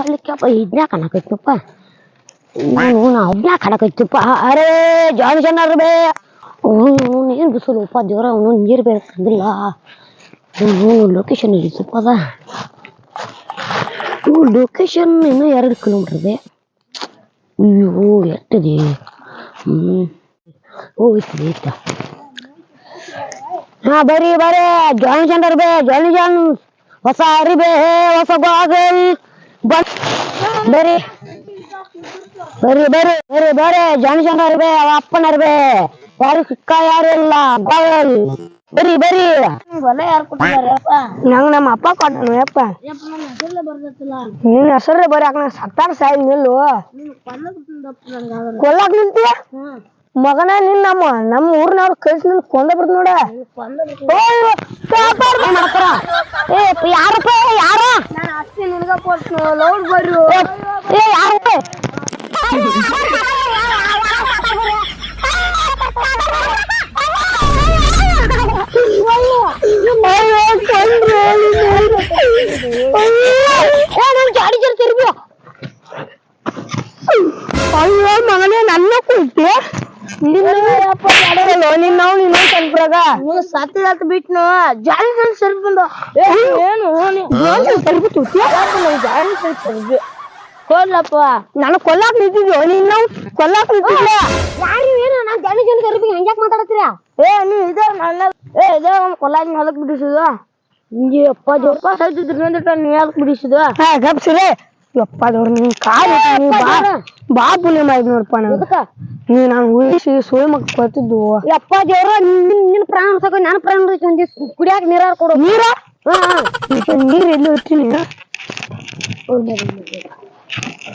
ಅಲ್ಲಿಕ್ಕಪ್ಪ ಇದನ್ನ ಕಾಣಕೈತಪ್ಪ ನಾ ಒಬ್ನ ಕಾಣಕೈತಪ್ಪ ಅರೇ ಜಾನ್ ಜನರು ಬೇ ನೀರು ಬಿಸಿಲಪ್ಪ ದೇವ್ರ ಅವನು ನೀರು ಬೇರೆ ತಂದಿಲ್ಲ ಲೊಕೇಶನ್ ಇರಿಸಪ್ಪ ಅದ ಲೊಕೇಶನ್ ಇನ್ನೂ 2 ಕಿಲೋಮೀಟರ್ ಇದೆ ಅಯ್ಯೋ ಎಷ್ಟಿದೆ ಹೋಗಿತ್ತು ಐತ ಹಾ ಬರ್ರಿ ಜಾನ್ ಜನರು ಬೇ ಜಾನ್ ಹೊಸ ಅರಿಬೆ ಹೊಸ ಬಾಗಲ್ ಬರ್ರಿ ಜಾನ್ ಜನ ಅರಿಬೆ ಅವ ಅಪ್ಪನ ಅರಿಬೆ ಯಾರು ಸಿಕ್ಕ ಯಾರು ಇಲ್ಲ ಬಾಗಲ್ ಬರ್ರಿ ಹೊಲ ಯಾರು ಕೊಟ್ಟಿದಾರಪ್ಪ ನಂಗೆ ನಮ್ಮ ಅಪ್ಪ ಕೊಟ್ಟನು ಯಪ್ಪ ನಿನ್ನ ಹೆಸರೇ ಬರೀ ಹಾಕ ಸತ್ತಾರ ಸಾಯಿ ನಿಲ್ಲು ಕೊಲ್ಲಾಕ್ ನಿಂತೀಯ ಮಗನ ನಿನ್ ನಮ್ಮ ಊರಿನವ್ರು ಕಳ್ಸಿ ನಿನ್ ಕೊಂದ ಬಿಡ್ತ ನೋಡ ಯಾರಪ್ಪ ಯಾರ ನಿನ್ಗ ಲೌಡ್ ಬರ್ರಿ ಯಾರಪ್ಪ ಗಾಡಿ ಜರ್ತಿರ್ಬಿ ಅಯ್ಯೋ ಮಗನೇ ನನ್ನ ಕುಂತಿ ಸತ್ತ ಬಿಟ್ನು ಜಾಲಿ ಸ್ವಲ್ಪ ಬಂದ ಏನು ಕೊಲ್ಲಪ್ಪ ನಾನು ಕೊಲ್ಲಾಕ್ ನಿಂತಿದ್ಯೋ ನೀನು ಕೊಲ್ಲಾಕ್ ನಿಂತಿದ್ಯ ಯಾರು ಏನು ನಾನು ಜಾಲಿ ಜನ ಕರಿಬಿ ಹಂಗ್ಯಾಕ್ ಮಾತಾಡತ್ತೀರ ನೀವ್ ಇದ ನನ್ನ ಇದೇ ಒಂದು ಕೊಲ್ಲಾಕ್ ಹೊಲಕ್ ಬಿಡಿಸುದ ಹಿಂಗೆ ಅಪ್ಪ ಜಪ್ಪ ಸಾಯ್ತಿದ್ರು ಅಂದ್ರೆ ನೀ ಯಾಕೆ ಬಿಡಿಸುದ ಗಪ್ಸಿರೇ ಯಪ್ಪ ದವ್ರ ನಿನ್ ಕಾಲು ಬಾ ಪುಣ್ಯ ಮಾಡಿ ನೋಡಪ್ಪ ನೀ ನಾನು ಉಳಿಸಿ ಸುಳಿ ಮಕ್ಕ ಕೊಡ್ತಿದ್ದು ಯಪ್ಪ ದೇವ್ರ ನಿನ್ನ ಪ್ರಾಣ ಉಳ್ಸಕ ನಾನು ಪ್ರಾಣ ಉಳಿಸಿ ಕುಡಿಯಾಕ ನೀರಾರ ಕೊಡು ನೀರ ನೀರು ಎಲ್ಲಿ ಇರ್ತೀನಿ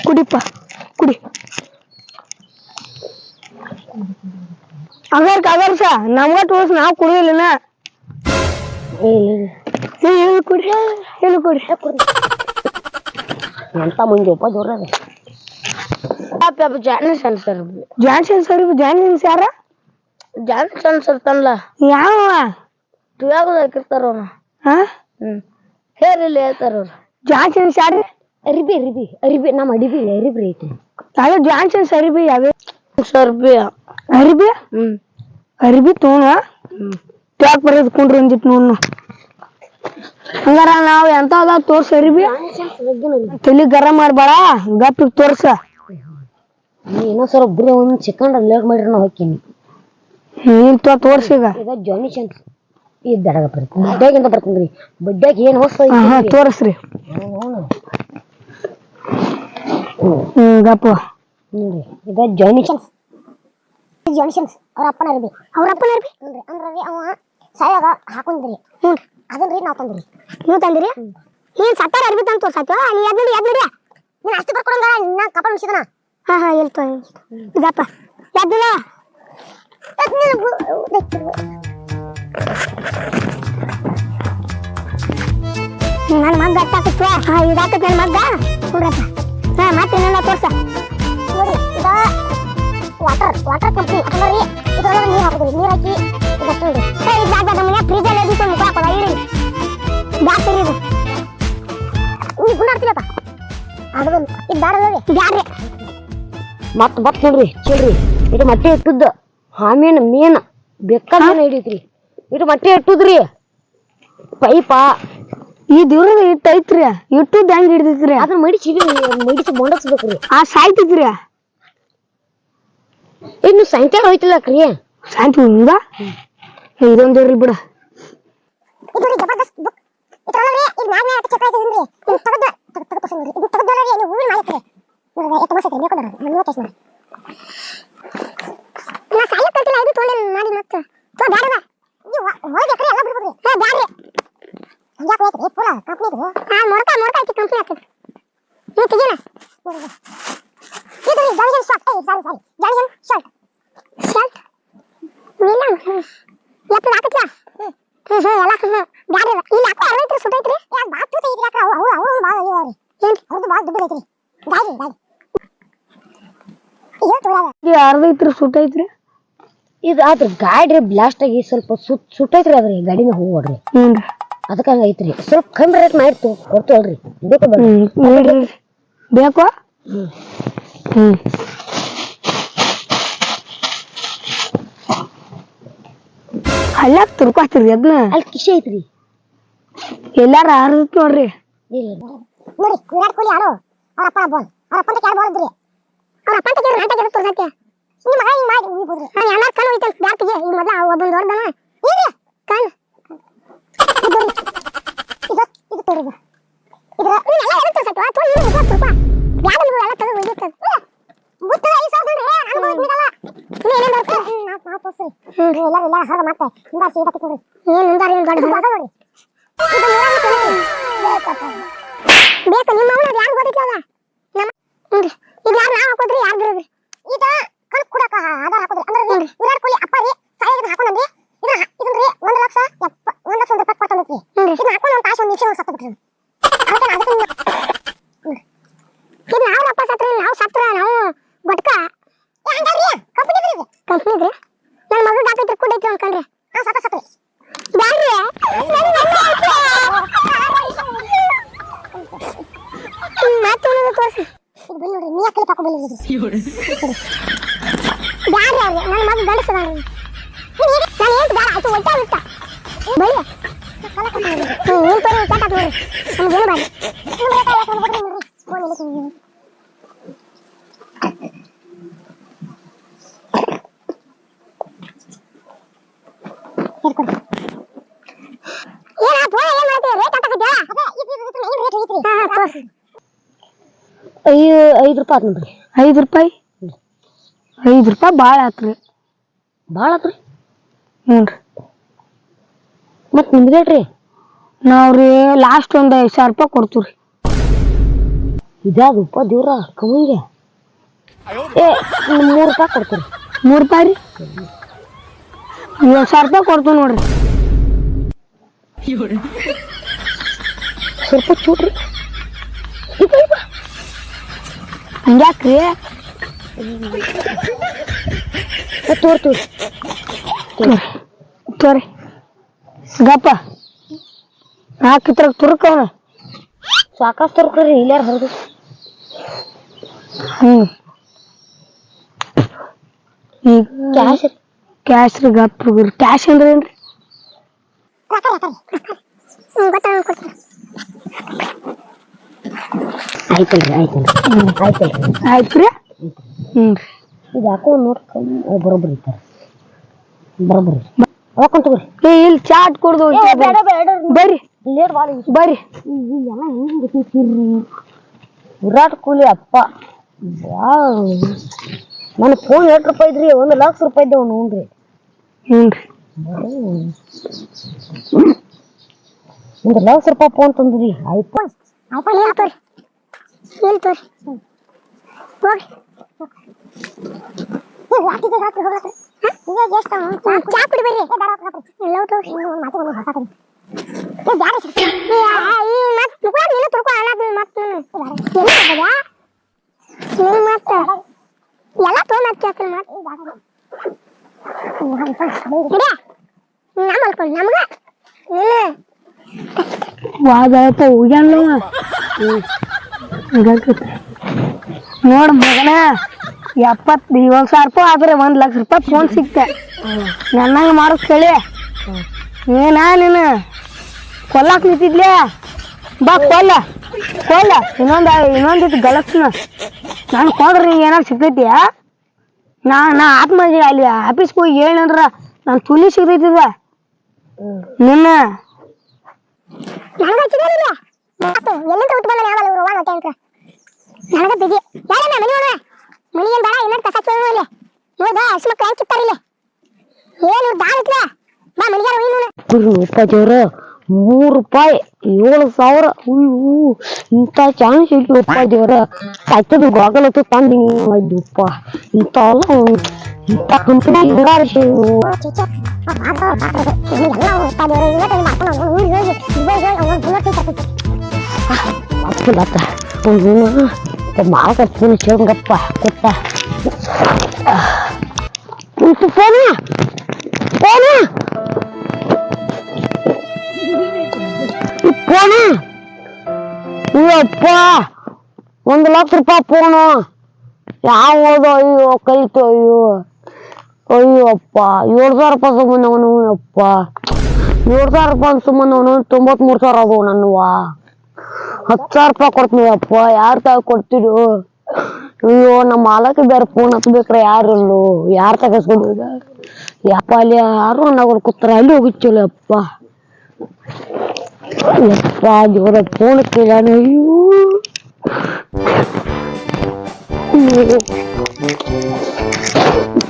ಕುಡಿಪ್ಪ ಕುಡಿ ಅಗರ್ಸ ನಮ್ಗ ತೋರ್ಸ್ ನಾವ್ ಕುಡಿಯಲಿನ ಕುಡಿ ಹೇಳಿ ಕುಡಿ ಎಂತ ಮುಂದೆ ಒಪ್ಪ ದೂರ ಜಾನ್ಸನ್ ಸರ್ ತನ್ಲ ಯಾವ ತುಯಾಗದ ಹಾಕಿರ್ತಾರ ಅವ್ನ ಹೇರಿಲ್ಲ ಹೇಳ್ತಾರ ಅವ್ರು ಜಾನ್ಸನ್ ಸಾರಿ ಅರಿಬಿ ನಮ್ಮ ಅರಿಬಿ ಐತಿ ಅದು ಜಾನ್ಸನ್ ಅರಿಬಿ ಯಾವೇ ಅರಿಬಿ ತೋಣ ಟ್ಯಾಕ್ ಬರೋದ್ ಕೊಂಡ್ರಿ ಅಂದಿತ್ತು ನೋಡ್ನು ಹಂಗಾರ ನಾವ್ ಎಂತ ಅದ ತೋರ್ಸ ಅರಿಬಿ ತಲಿ ಗರಂ ಮಾಡ್ಬೇಡ ಗಪ್ಪಿಗೆ ತೋರ್ಸ ಏನೋ ಸ್ವಲ್ಪ ಬರೀ ಒಂದ್ ಸೆಕೆಂಡ್ ಲೇಟ್ ಮಾಡಿರ ನಾ ಹೋಗ್ತೀನಿ ನೀನ್ ತೋರ್ಸಿಗ ಈಗ ಜಾನಿ ಚಾನ್ಸ್ ಇದ್ದಾರಾಗ ಬರ್ತೀನಿ ಬಡ್ಡ್ಯಾಗಿಂದ ಬರ್ತೀನಿ ಬಡ್ಡ್ಯಾಗ ಏನ್ ಹೊಸ ತೋರಿಸ್ರಿ ಗಪ್ಪ ನೋಡ್ರಿ ಈಗ ಜಾನಿ ಚಾನ್ಸ್ ಅವ್ರ ಅಪ್ಪನ ಅರ್ಬಿ ಅಂದ್ರಿ ಅವ ಸಾಯಾಗ ಹಾಕೊಂಡ್ರಿ ಅದನ್ರಿ ನಾವ್ ತಂದ್ರಿ ನೀವು ತಂದಿರಿ ನೀನ್ ಸತ್ತಾರ ಅರ್ಬಿ ತಂದು ತೋರ್ಸಾಯ್ತು ನೀ ಎದ್ನಡಿ ನೀನ್ ಅಷ್ಟು ಬರ್ಕೊಡಂಗ ನಾ ಕಪಾಳ ಮುಗಿಸಿದನ ಹಾ ಎಲ್ತ ಇದಪ್ಪ ಎದ್ದಿಲ್ಲ ನನ್ನ ಮಗ್ಗ ಅಟ್ಟಾಕತ್ವ ಇದಾಕತ್ ನನ್ನ ಮಗ್ಗ ನೋಡ್ರಪ್ಪ ಮತ್ತೆ ನನ್ನ ತೋರ್ಸ ನೋಡಿ ಇದ ವಾಟರ್ ಕಂಪ್ನಿ ಅಲ್ಲರಿ ಇದ್ರೊಳಗೆ ನೀರು ಹಾಕಿದ್ರಿ ನೀರು ಹಾಕಿ ಇದಷ್ಟು ನೋಡಿ ಇದಾಗ ನಮ್ಮನೆ ಫ್ರಿಜಲ್ಲಿ ಎದ್ದಿತ್ತು ಮುಖ ಹಾಕೋದ ಇರಿ ಬ್ಯಾಟ್ರಿ ಇದು ನೀವು ಗುಣಾಡ್ತೀರಪ್ಪ ಅದು ಇದು ಬ್ಯಾಡ್ರಿ ಮತ್ ನೋಡ್ರಿ ಚಿಲ್ರಿ ಇದು ಮಟ್ಟೆ ಇಟ್ಟುದ್ದ ಆಮೇಲೆ ಮೇನ್ ಬೇಕಾದ ಹಿಡಿತ್ರಿ ಇದು ಮಟ್ಟೆ ಇಟ್ಟುದ್ರಿ ಪೈಪ ಈ ದೂರದ ಇಟ್ಟು ಐತ್ರಿ ಇಟ್ಟುದ್ ಹೆಂಗ್ ಹಿಡಿದಿತ್ರಿ ಅದನ್ನ ಮಡಿಸಿ ಮೊಂಡಸ್ಬೇಕ್ರಿ ಆ ಸಾಯ್ತಿದ್ರಿ ಇನ್ನು ಸಾಯಂಕಾಲ ಹೋಯ್ತಿಲ್ಲಕ್ರಿ ಸಾಯಂಕಾಲ ಹಿಂಗ ಇದೊಂದು ಇರ್ಲಿ ಬಿಡ ಅರ್ಧೈತ್ರಿ ಸುಟ್ಟೈತ್ರಿ ಇದು ಆದ್ರ ಗಾಡಿ ಬ್ಲಾಸ್ಟ್ ಆಗಿ ಸ್ವಲ್ಪ ಸುಟ್ಟೈತ್ರಿ ಅದ್ರಿ ಗಾಡಿನ ಹೋಗ್ರಿ ಅದಕ್ಕ ಐತ್ರಿ ಸ್ವಲ್ಪ ಕಮ್ಮಿ ರೇಟ್ ಮಾಡಿ ಕೊಡ್ತೇವಲ್ರಿ ಬೇಕು ಹಲ್ಲಾಕ್ ತುರ್ಕೋತೀರಿ ಅದನ್ನ ಅಲ್ಲಿ ಕಿಶೆ ಐತ್ರಿ ಎಲ್ಲಾರ ಆರ್ದತ್ ನೋಡ್ರಿ ನೋಡಿ ವಿರಾಟ್ ಕೊಹ್ಲಿ ಆಡೋ ಅವ್ರ ಅಪ್ಪ ಬಾಲ್ ಅವ್ರ ಅಪ್ಪಂತ ಕ್ಯಾರ ಬಾಲ್ ಇದ್ರಿ ಅವ್ರ ಅಪ್ಪಂತ ಕ್ಯಾರ ನಾಟ ಗೆದ್ದು ತೋರ್ಸಕ್ಕೆ ನಿಮ್ಮ ಮಗ ಹಿಂಗ್ ಮಾಡಿ ಉಳಿಬೋದ್ರಿ ನಾನು ಎಲ್ಲಾರ ಕಣ್ಣು ಹೋಯ್ತಂತ ಬ್ಯಾಟಿಗೆ ಈಗ ಮೊದಲ ಒಬ್ಬನ ದೊಡ್ಡದನ ಏನ್ರಿ ಕಣ್ಣು ಇದು ತೋರಿದ ಇದ್ರ ನೀವೆಲ್ಲ ಎದಕ್ಕೆ ತೋರ್ಸಕ್ಕೆ ತೋರಿ ನೀವು ತೋರ್ಸಪ್ಪ ಬ್ಯಾಡ ನೀವು ಎಲ್ಲ ತೆಗೆದು ಒಯ್ದಿರ್ತದೆ ಬುತ್ತ 5,000 ನೋಡ್ರಿ ನಾನು ಹೋಗ್ಬಿಡಲ್ಲ ನೀನೇನು ಬರ್ತಾರೆ ನಾವು ತೋರ್ಸ್ರಿ ಎಲ್ಲ ಹಾಗ ಮತ್ತೆ ಹಿಂಗ ಸೀದಾ ಕಿತ್ತೋರಿ ಏನು ಹಿಂದಾರ ಏನು ದೊಡ್ಡ ಹಾಗ ನೋಡಿ ಇದು ನೂರಾಗಿ ತೋರಿಸಿ ಬೇಕು ನಿಮ್ಮ ಅವನ ಯಾರು ಗೊತ್ತಿಲ್ಲ ನಮ್ಮ ಇದು ಯಾರು ನಾವು ಹಾಕೋದ್ರಿ ಯಾರು ಬಿರೋದ್ರಿ ಈಗ ಕಣಕ್ ಕೊಡಕ ಆಧಾರ ಹಾಕೋದ್ರಿ ಅಂದ್ರೆ ವಿರಾಟ್ ಕೊಹ್ಲಿ ಅಪ್ಪ ರೀ ಸಾಯಿಗೆ ಹಾಕೊಂಡ್ರಿ ಇದನ್ರಿ 1,00,1,00,000 ರೂಪಾಯಿ ಕೊಟ್ಟಂದ್ರಿ ಇದನ್ನ ಹಾಕೊಂಡು ಒಂದು ತಾಸು ಒಂದು ನಿಮಿಷ ಸತ್ತು ಬಿಟ್ರಿ ಇದು ನಾವು ಅಪ್ಪ ಸತ್ರಿ ನಾವು ಸತ್ರ ನಾವು ಬಟ್ಕ ಹಂಗಲ್ರಿ ಕಂಪನಿ ನನ್ನ ಮಗ ಗಾತೈತ್ರಿ ಕುಡೈತಿ ಅನ್ಕಂಡ್ರಿ ಹಾ ಸತ್ರಿ ಬ್ಯಾಡ್ರಿ ಮತ್ತೆ ತೋರಿಸಿ ಇದು ಬಂದು ನೋಡ್ರಿ ನೀ ಯಾಕೆ ಪಾಕ ಬಂದಿದ್ದೀರಿ ಬ್ಯಾಡ್ರಿ ಅವ್ರಿ ನನ್ನ ಮಗ ಗಂಡಸದ ನಾನು ಏನು ಬ್ಯಾಡ ಆಯ್ತು ಒಟ್ಟ ಬಿಟ್ಟ ಬಳಿ ಏನು ತೋರಿ ಚಾಟಾಕ್ ನೋಡ್ರಿ ನಮ್ಗೇನು ಬ್ಯಾಡ ಅಯ್ಯೋ 5 ರೂಪಾಯಿ ನೋಡ್ರಿ 5 ರೂಪಾಯಿ 5 ರೂಪಾಯಿ ಭಾಳ ಆತ್ರಿ ಹ್ಞೂ ರೀ ಮತ್ತೆ ನಿಮ್ದು ರೇಟ್ ರೀ ನಾವ್ರಿ ಲಾಸ್ಟ್ ಒಂದು 5,000 ರೂಪಾಯಿ ಕೊಡ್ತೀವಿ ರೀ ಇದಾದಪ್ಪ ದೇವ್ರ ಕಮ್ಮಿಗೆ ಏ 3 ರೂಪಾಯಿ ಕೊಡ್ತೀರಿ 3 ರೂಪಾಯಿ ರೀ 7,000 ರೂಪಾಯಿ ಕೊಡ್ತೀವಿ ನೋಡ್ರಿ ಸ್ವಲ್ಪ ಚೂಡ್ರಿ ಹಂಗ್ಯಾಕ್ರಿ ತೋರಿ ಗಪ್ಪ ಹಾಕಿತ್ರ ತುರ್ಕವನ ಸಾಕಷ್ಟು ತುರ್ಕ್ರಿ ಇಲ್ಲಾರ ಹರಿದು ಈಗ ಕ್ಯಾಶ್ ರೀ ಗಪ್ಪ ಕ್ಯಾಶ್ ಅಂದ್ರೆ ಏನ್ರಿ ಆಯ್ತು ರೀ ಇದು ಹಾಕೋ ನೋಡ್ಕೊಂಡು ಬರೋಬ್ಬರಿ ಇರ್ತಾರೆ ಬರೋಬ್ಬರಿ ಹೋಗ್ಕೊಂತ ಇಲ್ಲಿ ಚಾಟ್ ಕುಡ್ದು ಬರ್ರಿ ಬರ್ರಿ ಎಲ್ಲ ಹೆಂಗ್ ಗೊತ್ತಿರ್ರಿ ವಿರಾಟ್ ಕೊಹ್ಲಿ ಅಪ್ಪ ನನ್ನ ಫೋನ್ 8 ರೂಪಾಯಿ ಇದ್ರಿ 1,00,000 ರೂಪಾಯಿ ಇದ್ದವ್ ನೋಡ್ರಿ $1,00,000 ರೂಪಾಯಿ ಫೋನ್ ತಂದ್ರಿ ಆಯ್ತು ನೋಡ್ ಮಗನ 7,000 ರೂಪಾಯಿ ಆದ್ರೆ 1,00,000 ರೂಪಾಯಿ ಫೋನ್ ಸಿಕ್ತ ನನ್ನಂಗ ಮಾರೋದ್ ಕೇಳಿ ನೀನ ನೀನು ಕೊಲ್ಲಾಕ್ ನಿಂತಿದ್ಲೆ ಬಾ ಕೊಲ್ಲ ಇನ್ನೊಂದಿತ್ತು ಗಳಸ್ನ ನಾನು ಕೊಂಡ್ರೆ ನಿಂಗೆ ಏನಾರು ಸಿಗ್ತೈತಿಯ ನಾ ಆತ್ಮಜಿ ಅಲ್ಲಿ ಆಫೀಸ್ಗೆ ಹೋಗಿ ಏನಂದ್ರ ನಾನು ತುನಿ ಸಿಗ್ತೈತಿದ ನಿನ್ನ ರೂಪಾಯಿ 3 ರೂಪಾಯಿ 7,000 ಇಂಥ ಚಾನ್ಸ್ ಇಟ್ಟು ರೂಪಾಯಿ ದೇವ್ರ ಕಾಯ್ತದ ಗೋಗಲತ್ತು ತಂದಿಪ್ಪ ಇಂಥ ಇಂಥ ಕಂಪನಿ ಮಾತಾಡ್ತೀನಿ ಕೇಳಂಗಪ್ಪ ಕೊಟ್ಟ ಫೋನ ಅಪ್ಪ 1,00,000 ಫೋನು ಯಾವ ಹೋದ ಅಯ್ಯೋ ಕೈತು ಅಯ್ಯೋ ಅಯ್ಯಪ್ಪ 7,000 ಸುಮ್ಮನೆ ಅವನು ಅಪ್ಪ 7,000 ಸುಮ್ಮನೆ ಅವನು 93,000 ಅದು ನನ್ನವ 10,000 ಕೊಡ್ತೀನಿ ಅಪ್ಪ ಯಾರ ತಾವ ಕೊಡ್ತಿರು ಅಯ್ಯೋ ನಮ್ಮ ಮಾಲಕ್ಕೆ ಬೇರೆ ಫೋನ್ ಹತ್ಬೇಕ್ರೆ ಯಾರಲ್ಲೋ ಯಾರು ತಗಸ್ಕೊಂಡು ಯಪ್ಪ ಅಲ್ಲಿ ಯಾರು ಅನ್ನೋರು ಕೂತಾರ ಅಲ್ಲಿ ಹೋಗಿಚ್ಚಲ್ಲ ಅಪ್ಪ ಯಪ್ಪ ದೇವರ ಫೋನ್ ಕೇಳಾನ ಅಯ್ಯೋ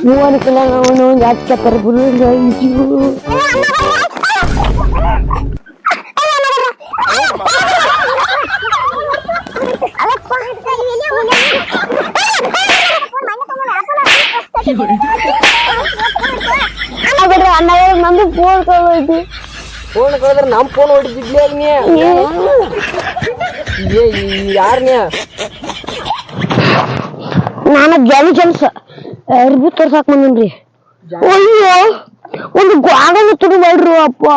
ಫೋನ್ ಕೇಳಾನ ಅವನು ಜಾಸ್ತಿ ಕರ್ಬಿಡು ಅಯ್ಯೋ ಅಣ್ಣ ನಂದು ಫೋನ್ ಕಳ್ದೈತಿ ಫೋನ್ ಕಳೆದ್ರೆ ನಮ್ಮ ಫೋನ್ ಹೊಡಿತಿದ್ಲಿ ಆಗ ನೀ ಯಾರ ನೀ ನಾನು ಜಾಲಿ ಕೆಲಸ ಅರ್ಬಿ ತೋರ್ಸಾಕ್ ಬಂದನ್ರಿ ಅಯ್ಯೋ ಒಂದು ಬಾಗಲು ತುಡಿಬೇಡ್ರಿ ಅಪ್ಪ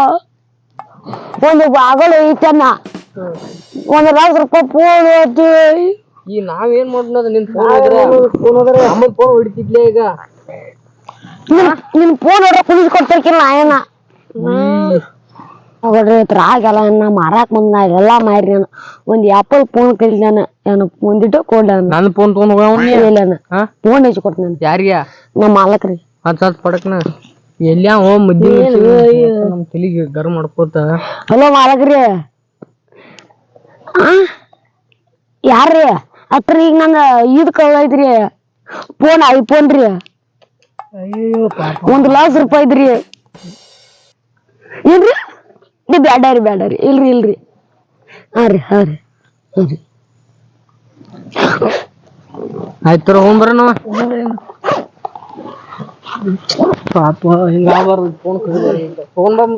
ಒಂದು ಬಾಗಲು ಐತನ್ನ 1,00,000 ಫೋನ್ ಐತಿ ಈ ನಾವೇನ್ ಮಾಡೋದು ನಿನ್ ಫೋನ್ ಹೋದ್ರೆ ನಮ್ಮ ಫೋನ್ ಹೊಡಿತಿದ್ಲಿ ಈಗ ನಿನ್ ಫೋನ್ ಹೊರ ಕುಡಿಸ್ ಕೊಡ್ತಿರ್ಕಿಲ್ಲ ಏನ ನೋಡ್ರಿ ಆಗಲ್ಲ ನಾ ಮಾರಾಕ್ ಬಂದ ನಾ ಎಲ್ಲಾ ಮಾರಿ ನಾನು ಒಂದ್ ಆಪಲ್ ಫೋನ್ ಕಲಿದ್ ನಾನು ಏನು ಒಂದಿಟ್ಟು ಕೊಡ್ಲ ನನ್ನ ಫೋನ್ ತಗೊಂಡ್ ಹೋಗ ಫೋನ್ ಹಚ್ಚಿ ಕೊಡ್ತ ನಾನು ಯಾರಿಗ ನಮ್ಮ ಮಾಲಕ್ರಿ ಹತ್ ಪಡಕ್ನ ಎಲ್ಲ ಮದ್ದಿ ನಮ್ ತಲಿಗೆ ಗರ್ ಮಾಡ್ಕೋತ ಹಲೋ ಮಾಲಕ್ರಿ ಯಾರ್ರಿ ಹತ್ರ ಈಗ ನಂಗ ಈದ್ ಕಳ್ದೈತ್ರಿ ಫೋನ್ ಐಫೋನ್ ರೀ ಅಯ್ಯೋ $1,00,000 ಐತ್ರಿ ಏನ್ರಿ ನೀ ಬ್ಯಾಡ್ರಿ ಇಲ್ರಿ ಹಾ ರೀ ಆಯ್ತು ಹೋಗ್ಬರೋಣ ಪಾಪ ಹಿಂಗಾಗ್ಬಾರ್ದು ಫೋನ್ ತಗೊಂಡ್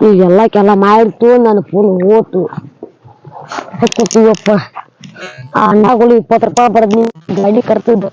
ಈಗೆಲ್ಲ ಕೆಲ ಮಾಡಿತ್ತು ನನ್ನ ಫೋನ್ ಹೋತು ಕೂತೀವಪ್ಪ ಆ ಅಣ್ಣಗಳು $20 ಬರದ್ ಗಾಡಿ ಕರ್ತಿದ್ದ